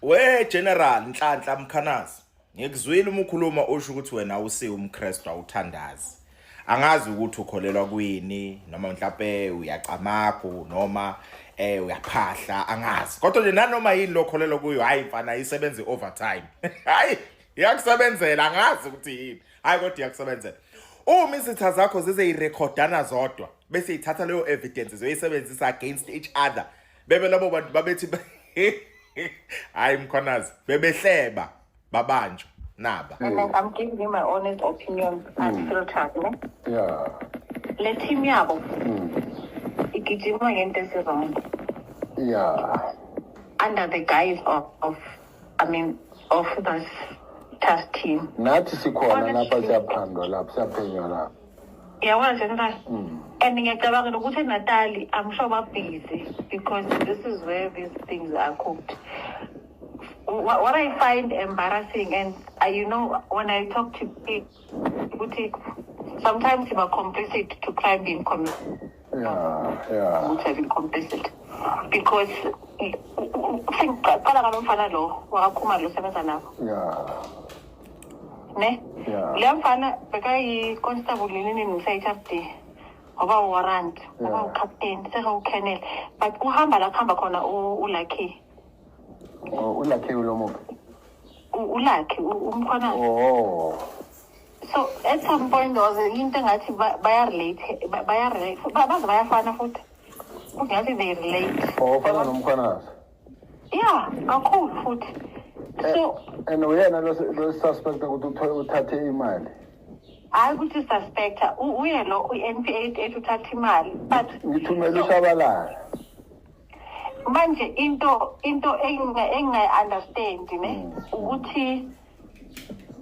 We General Nhlanhla Mkhanazi, ngikuzwile uma ukhuluma usho ukuthi wena usi umKristu awuthandazi. Angazi ukuthi ukholelwa kuyini noma mhlawumbe uyaqamaku noma uyaphahla angazi. Kodwa nje nanoma yini lokholelwa kuyo hayi mfana isebenza overtime. Hayi iyakusebenzela angazi ukuthi yini. Hayi kodwa iyakusebenzela. Uma izitha zakho zize irekhodana zodwa bese ithatha leyo evidence zoyisebenzisa against each other. Bebe labo bantu babethi hayi Mkhanazi bebehleba babanjwa naba. I'm giving you my honest opinion unfiltered, ne? Yeah. Le team yabo igijima ngento esirong. Yeah. Under the guise of this task team. Nathi sikhona lapha siyaphandwa lapha siyaphenywa lapha. Yeah, nje and ngiyacabanga ukuthi eNatali I'm sure ba busy because this is where these things are cooked. What I find embarrassing, and when I talk to people, sometimes you are complicit to crime being committed. Yeah. Which have been complicit because think kala mfana lo wakakhuma lo sebenza nabo. Yeah. Ne? Yeah. Le mfana bekayi constable nini ngisayithathe. Ngoba warrant, ngoba captain, seka colonel, but uhamba la khamba khona uLucky. Ulakhe ulomo. Ulakhe umkhona. Oh. So at some point there was into ngathi bayarelate baze bayafana futhi. Ungathi they relate. Oh, fana nomkhanazi. Yeah, kakhulu futhi. So and uyena lo suspect ukuthi uthathe imali. Hayi ukuthi suspect uye lo uNPA ethatha imali but ngithumela ushabalala. Manje into engayi understand ne ukuthi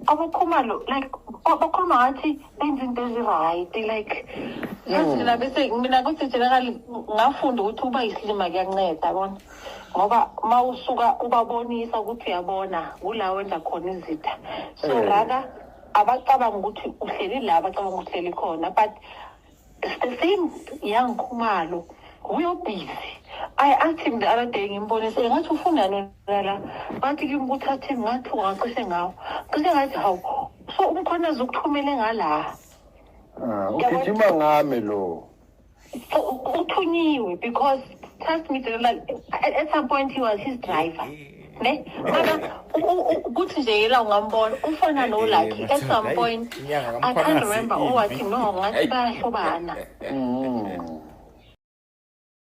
abakhumalo like abakhuluma ngathi benza into eziright like yasina bese mina kuthi generally ngafunda ukuthi uba isilima kuyanceda yabona ngoba mawusuka ubabonisa ukuthi uyabona ula wenza khona izitha so raka abacabanga ukuthi uhleli la abacabanga ukuthi uhleli khona but the same young Khumalo we are busy. I asked him the other day ngimbonise ngathi ufuna nona bathi ngimuthathe ngathi ungacishe ngawo cishe ngathi hawu so umkhonazi ukuthumele ngala ugijima ngame lo uthunyiwe because trust me like at some point he was his driver ne mana ukuthi nje yela ungambona ufana noLucky at some point I can't remember what no ngathi bayahlobana